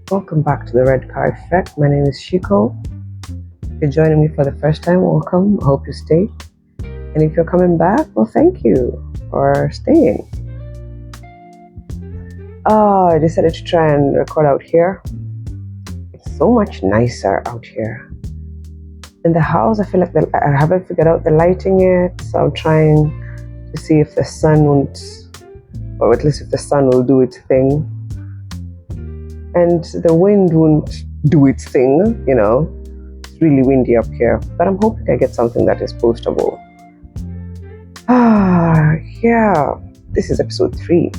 Welcome back to the Red Car Effect. My name is Shiko. If you're joining me for the first time, welcome. I hope you stay. And if you're coming back, well, thank you for staying. I decided to try and record out here. It's so much nicer out here. In the house, I feel like I haven't figured out the lighting yet, so I'm trying to see if the sun won't, or at least if the sun will do its thing. And the wind won't do its thing, It's really windy up here, but I'm hoping I get something that is postable. Yeah, this is episode 3.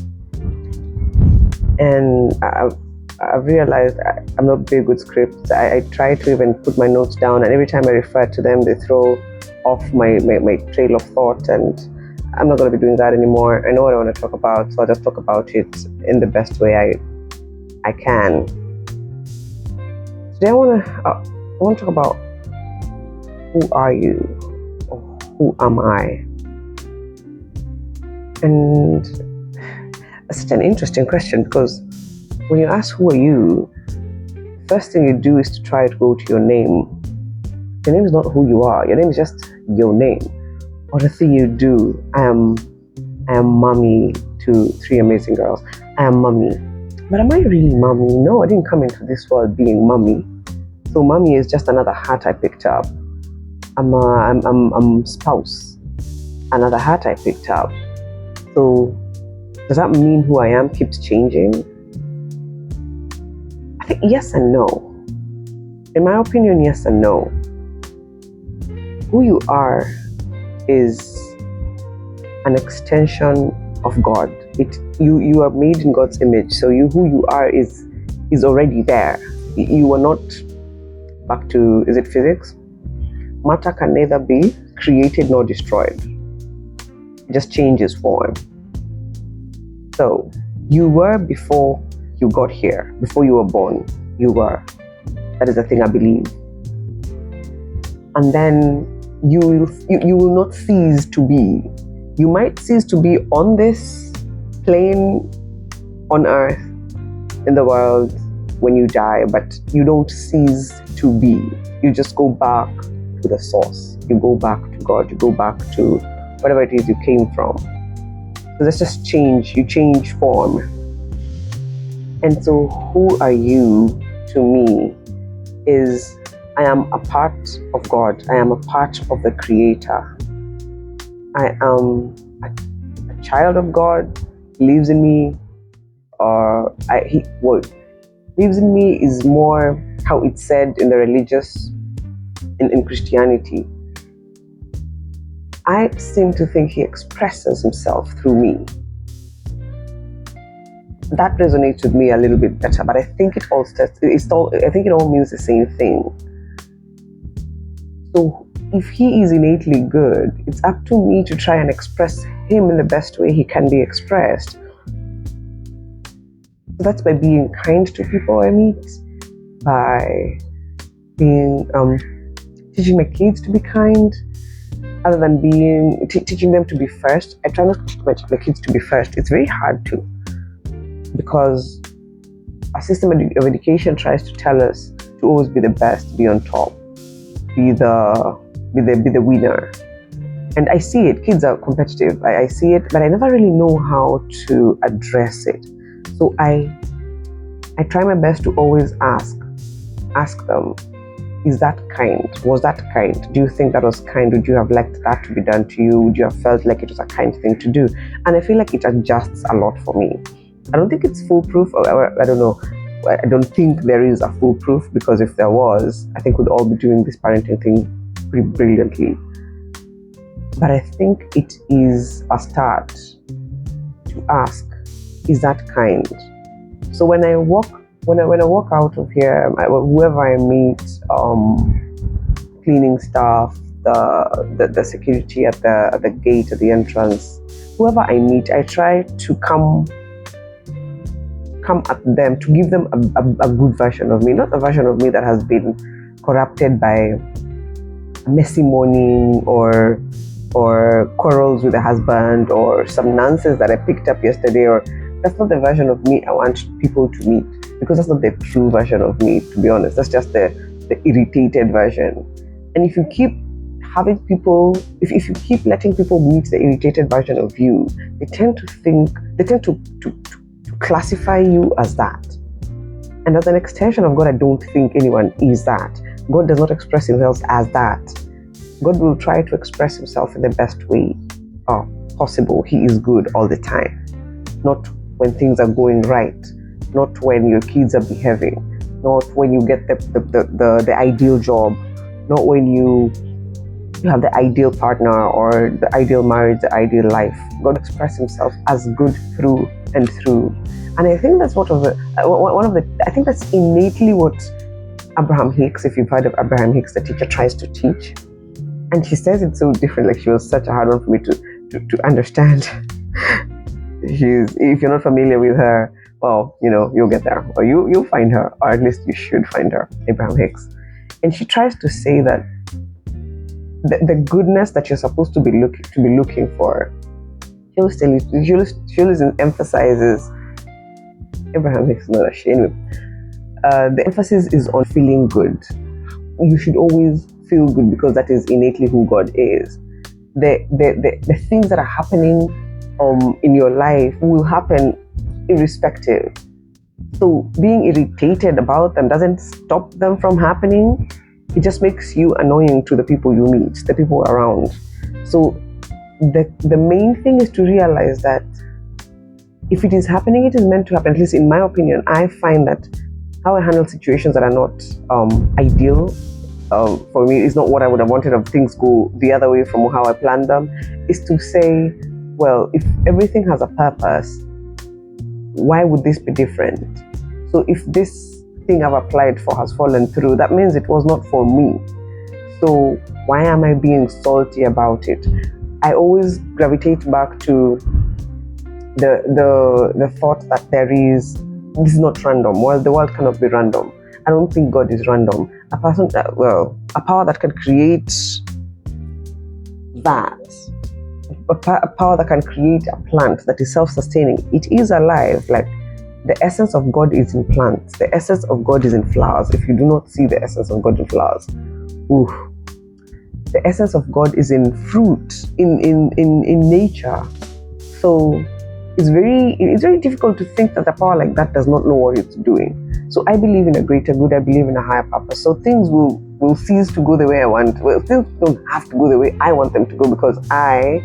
And I've realized I'm not very good scripts. I try to even put my notes down, and every time I refer to them, they throw off my trail of thought, and I'm not going to be doing that anymore. I know what I want to talk about, so I'll just talk about it in the best way I can. Today I want to talk about who are you, or who am I? And that's such an interesting question, because when you ask who are you, the first thing you do is to try to go to your name. Your name is not who you are. Your name is just your name, or the thing you do. I am mommy to 3 amazing girls. I am mommy. But am I really mommy? No, I didn't come into this world being mommy. So mommy is just another hat I picked up. I'm spouse, another hat I picked up. So does that mean who I am keeps changing? I think yes and no. In my opinion, yes and no. Who you are is an extension of God. You are made in God's image, so who you are is already there. You are not, back to, is it physics? Matter can neither be created nor destroyed. It just changes form. So you were before you got here, before you were born. You were. That is the thing I believe. And then you will not cease to be. You might cease to be on this plane on earth, in the world, when you die, but you don't cease to be. You just go back to the source. You go back to God. You go back to whatever it is you came from. So that's just change. You change form. And so who are you to me is I am a part of God. I am a part of the Creator. I am a child of God. He lives in me. Lives in me is more how it's said in the religious, in Christianity. I seem to think he expresses himself through me. That resonates with me a little bit better, but I think it all means the same thing. So if he is innately good, it's up to me to try and express him in the best way he can be expressed. So that's by being kind to people I meet, by being teaching my kids to be kind, other than teaching them to be first. I try not to teach my kids to be first. It's very hard to, because our system of education tries to tell us to always be the best, be on top, be the winner. And I see it. Kids are competitive. I see it, but I never really know how to address it. So I try my best to always ask them, is that kind? Was that kind? Do you think that was kind? Would you have liked that to be done to you? Would you have felt like it was a kind thing to do? And I feel like it adjusts a lot for me. I don't think it's foolproof, or I don't know. I don't think there is a foolproof, because if there was, I think we'd all be doing this parenting thing pretty brilliantly. But I think it is a start to ask, is that kind? So when I walk out of here, whoever I meet, cleaning staff, the security at the gate, at the entrance, whoever I meet, I try to come at them, to give them a good version of me, not a version of me that has been corrupted by a messy morning or quarrels with a husband or some nonsense that I picked up yesterday. Or that's not the version of me I want people to meet. because that's not the true version of me, to be honest. That's just the irritated version. And if you keep having people, if you keep letting people meet the irritated version of you, they tend to classify you as that. And as an extension of God, I don't think anyone is that. God does not express himself as that. God will try to express himself in the best way possible. He is good all the time. Not when things are going right. Not when your kids are behaving. Not when you get the ideal job. Not when you have the ideal partner or the ideal marriage, the ideal life. God expresses himself as good through and through. And I think that's I think that's innately what Abraham Hicks, if you've heard of Abraham Hicks, the teacher, tries to teach. And she says it so different, like she was such a hard one for me to understand. If you're not familiar with her, well, you'll get there, or you'll find her, or at least you should find her, Abraham Hicks. And she tries to say that the goodness that you're supposed to be looking for, she always emphasizes. Abraham Hicks is not ashamed. The emphasis is on feeling good. You should always feel good because that is innately who God is. The things that are happening in your life will happen irrespective. So being irritated about them doesn't stop them from happening. It just makes you annoying to the people you meet, the people around. So the main thing is to realize that if it is happening, it is meant to happen. At least in my opinion, I find that how I handle situations that are not ideal for me is not what I would have wanted. If things go the other way from how I planned them, is to say, well, if everything has a purpose, why would this be different? So if this thing I've applied for has fallen through, that means it was not for me. So why am I being salty about it? I always gravitate back to the thought that this is not random. Well, the world cannot be random. I don't think God is random. A power that can create that, a power that can create a plant that is self-sustaining. It is alive. Like the essence of God is in plants. The essence of God is in flowers. If you do not see the essence of God in flowers, the essence of God is in fruit, in nature. So it's very difficult to think that a power like that does not know what it's doing. So I believe in a greater good. I believe in a higher purpose. So things will cease to go the way I want. Well, things don't have to go the way I want them to go because I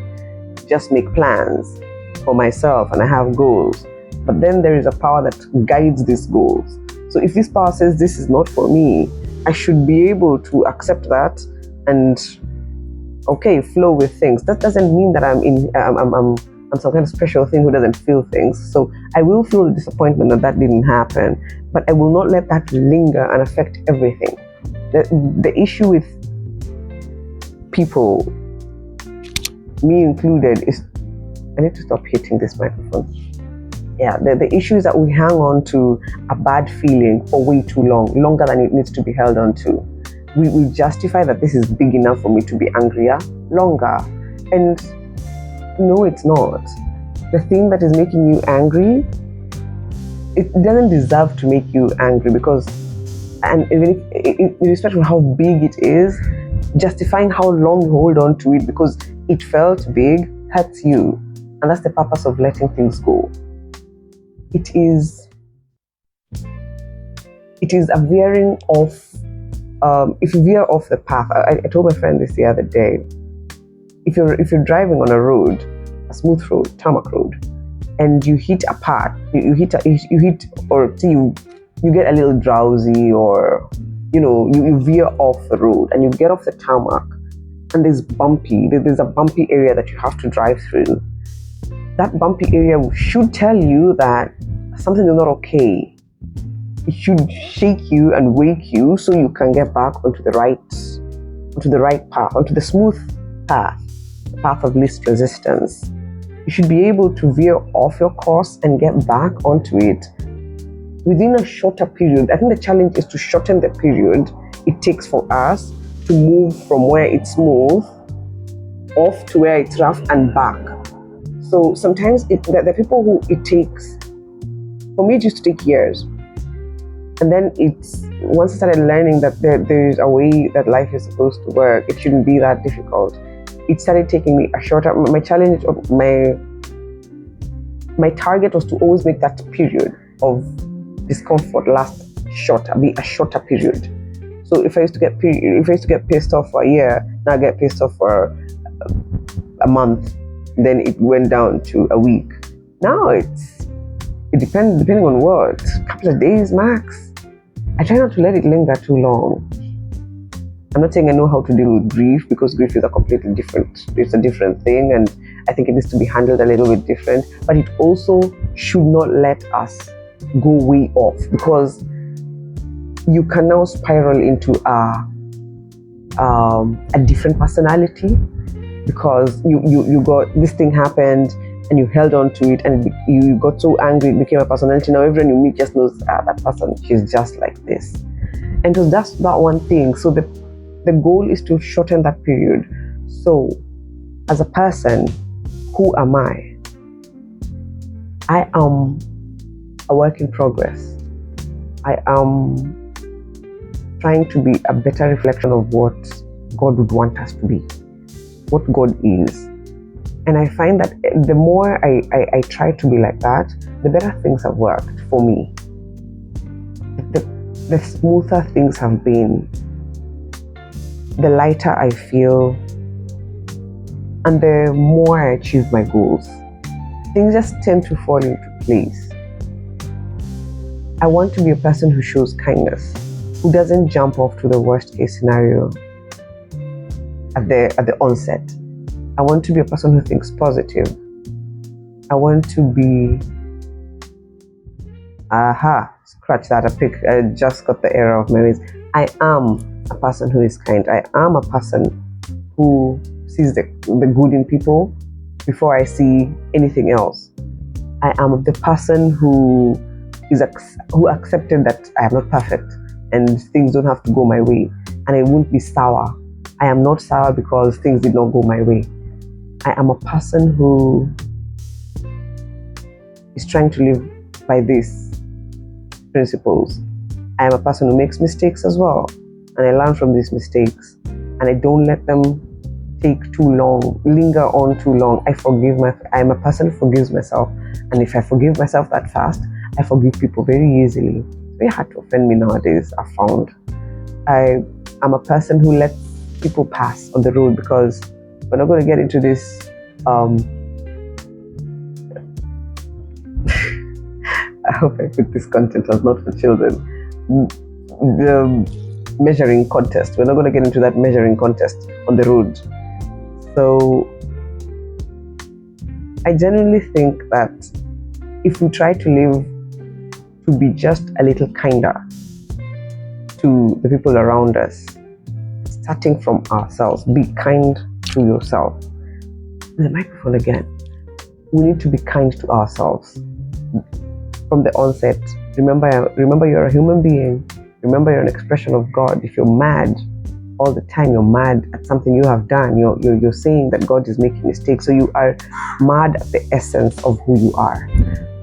just make plans for myself and I have goals. But then there is a power that guides these goals. So if this power says this is not for me, I should be able to accept that and flow with things. That doesn't mean that I'm some kind of special thing who doesn't feel things. So I will feel the disappointment that didn't happen, but I will not let that linger and affect everything. The issue with people, me included, is I need to stop hitting this microphone. Yeah, the issue is that we hang on to a bad feeling for way too long, longer than it needs to be held on to. We justify that this is big enough for me to be angrier longer. And no, it's not. The thing that is making you angry, it doesn't deserve to make you angry because, and even if, with respect to how big it is, justifying how long you hold on to it because it felt big hurts you. And that's the purpose of letting things go. It is a veering off. If you veer off the path, I told my friend this the other day. If you're driving on a road, a smooth road, tarmac road, and you hit a part, you get a little drowsy, or you veer off the road and you get off the tarmac, and there's a bumpy area that you have to drive through. That bumpy area should tell you that something is not okay. It should shake you and wake you so you can get back onto the right path, onto the smooth path, the path of least resistance. You should be able to veer off your course and get back onto it within a shorter period. I think the challenge is to shorten the period it takes for us to move from where it's smooth off to where it's rough and back. So sometimes the people who it takes, for me it used to take years. And then it's once I started learning that there's a way that life is supposed to work, it shouldn't be that difficult. It started taking me a shorter. My challenge, my target was to always make that period of discomfort last shorter, be a shorter period. So if I used to get pissed off for a year, now I get pissed off for a month, then it went down to a week. Now it depends, depending on what, a couple of days max. I try not to let it linger too long. I'm not saying I know how to deal with grief, because grief is it's a different thing, and I think it needs to be handled a little bit different, but it also should not let us go way off, because you can now spiral into a different personality, because you got this thing happened and you held on to it, and you got so angry it became a personality. Now everyone you meet just knows that person, she's just like this. And so that's that one thing. So the goal is to shorten that period. So as a person, who am I? I am a work in progress. I am trying to be a better reflection of what God would want us to be, what God is. And I find that the more I try to be like that, the better things have worked for me. The smoother things have been, the lighter I feel, and the more I achieve my goals. Things just tend to fall into place. I want to be a person who shows kindness, who doesn't jump off to the worst case scenario at the onset. I want to be a person who thinks positive. I want to be, scratch that, I just got the error of my ways. I am a person who is kind. I am a person who sees the good in people before I see anything else. I am the person who accepted that I am not perfect and things don't have to go my way, and I won't be sour. I am not sour because things did not go my way. I am a person who is trying to live by these principles. I am a person who makes mistakes as well, and I learn from these mistakes, and I don't let them take too long, linger on too long. I am a person who forgives myself, and if I forgive myself that fast, I forgive people very easily. It's very hard to offend me nowadays, I've found. I am a person who lets people pass on the road, because we're not going to get into this I hope I put this content as not for children. The measuring contest. We're not going to get into that measuring contest on the road. So I genuinely think that if we try to live to be just a little kinder to the people around us, starting from ourselves, be kind to yourself. The microphone again. We need to be kind to ourselves from the onset. Remember you're a human being. Remember you're an expression of God. If you're mad all the time, you're mad at something you have done. You're saying that God is making mistakes. So you are mad at the essence of who you are.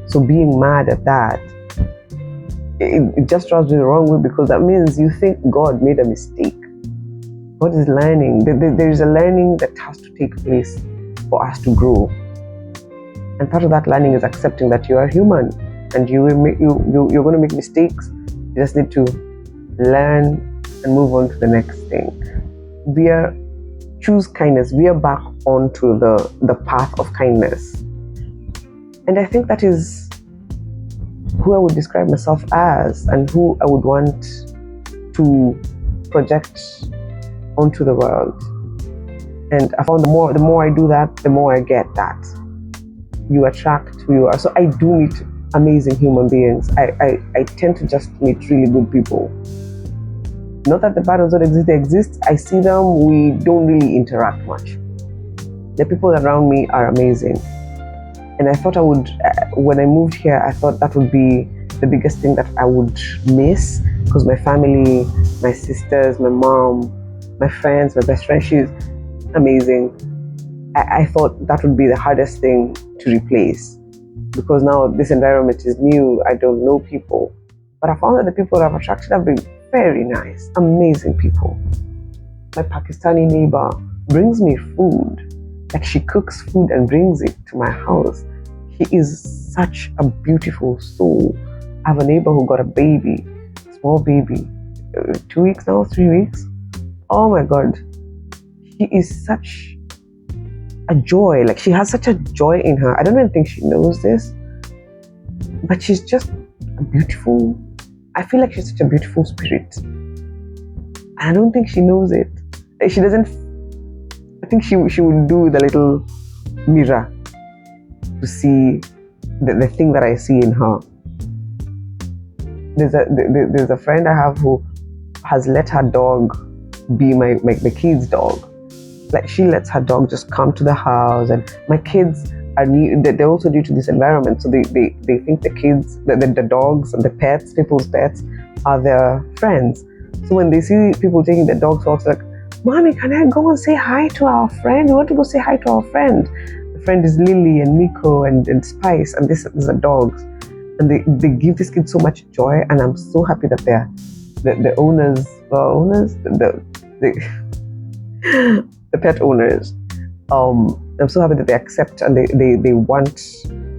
So being mad at that, it just rubs me the wrong way, because that means you think God made a mistake. God is learning. There is a learning that has to take place for us to grow. And part of that learning is accepting that you are human and you're going to make mistakes. You just need to learn and move on to the next thing. Choose kindness. We are back onto the path of kindness. And I think that is who I would describe myself as, and who I would want to project onto the world. And I found the more I do that, the more I get that. You attract who you are. So I do meet amazing human beings. I tend to just meet really good people. Not that the bad ones don't exist, they exist. I see them, we don't really interact much. The people around me are amazing. And I thought when I moved here, I thought that would be the biggest thing that I would miss, because my family, my sisters, my mom, my friends, my best friend, she's amazing. I thought that would be the hardest thing to replace, because now this environment is new. I don't know people. But I found that the people that I've attracted have been very nice, amazing people. My Pakistani neighbor brings me food. Like, she cooks food and brings it to my house. He is such a beautiful soul. I have a neighbor who got a baby, small baby, 2 weeks now, 3 weeks. Oh my God. She is such a joy. Like, she has such a joy in her. I don't even think she knows this, but she's just a beautiful, I feel like she's such a beautiful spirit. I don't think she knows it. She doesn't, I think she would do the little mirror to see the thing that I see in her. There's a friend I have who has let her dog be my kid's dog. Like, she lets her dog just come to the house, and my kids are new. They're also new to this environment, so they think the kids, the dogs and the pets, people's pets, are their friends. So when they see people taking their dogs walks, like, "Mommy, can I go and say hi to our friend? We want to go say hi to our friend." The friend is Lily and Miko and Spice, and these are dogs, and they give these kids so much joy, and I'm so happy that they're the owners, the pet owners. I'm so happy that they accept and they want,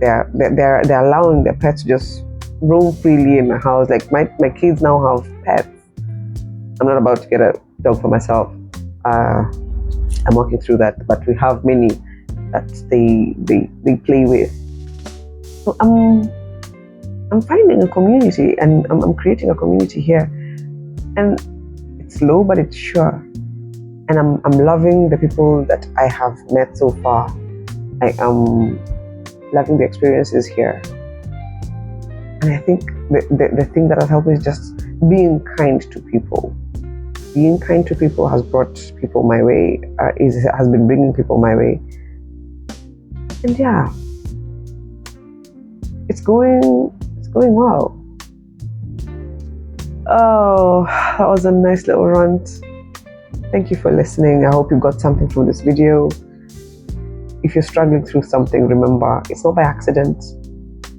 they're allowing their pets to just roam freely in my house. Like, my kids now have pets. I'm not about to get a dog for myself. I'm working through that, but we have many that they play with. So I'm finding a community, and I'm creating a community here, and it's slow but it's sure. And I'm loving the people that I have met so far. I am loving the experiences here. And I think the thing that has helped me is just being kind to people. Being kind to people has brought people my way, has been bringing people my way. And yeah, it's going well. Oh, that was a nice little rant. Thank you for listening. I hope you got something from this video. If you're struggling through something, remember, it's not by accident.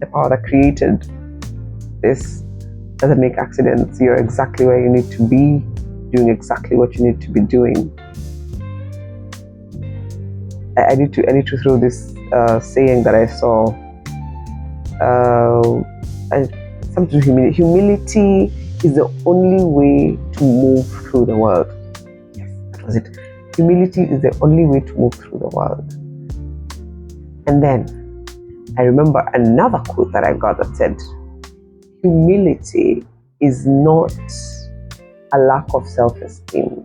The power that created this doesn't make accidents. You're exactly where you need to be, doing exactly what you need to be doing. I need to throw this saying that I saw. Something humility. Humility is the only way to move through the world. Was it? Humility is the only way to move through the world. And then I remember another quote that I got that said, humility is not a lack of self-esteem.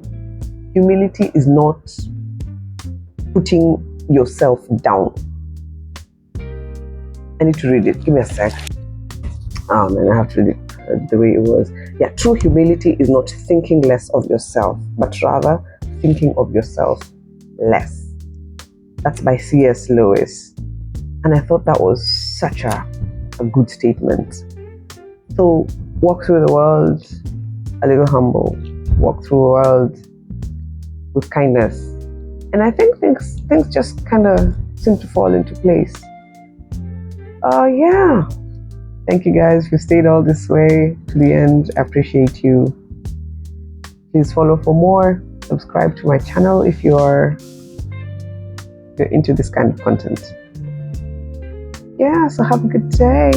Humility is not putting yourself down. I need to read it. Give me a sec. And I have to read it the way it was. Yeah, true humility is not thinking less of yourself, but rather thinking of yourself less. That's by C.S. Lewis. And I thought that was such a good statement. So walk through the world a little humble. Walk through the world with kindness. And I think things just kind of seem to fall into place. Yeah. Thank you guys who stayed all this way to the end. I appreciate you. Please follow for more. Subscribe to my channel if you're into this kind of content. Yeah, so have a good day.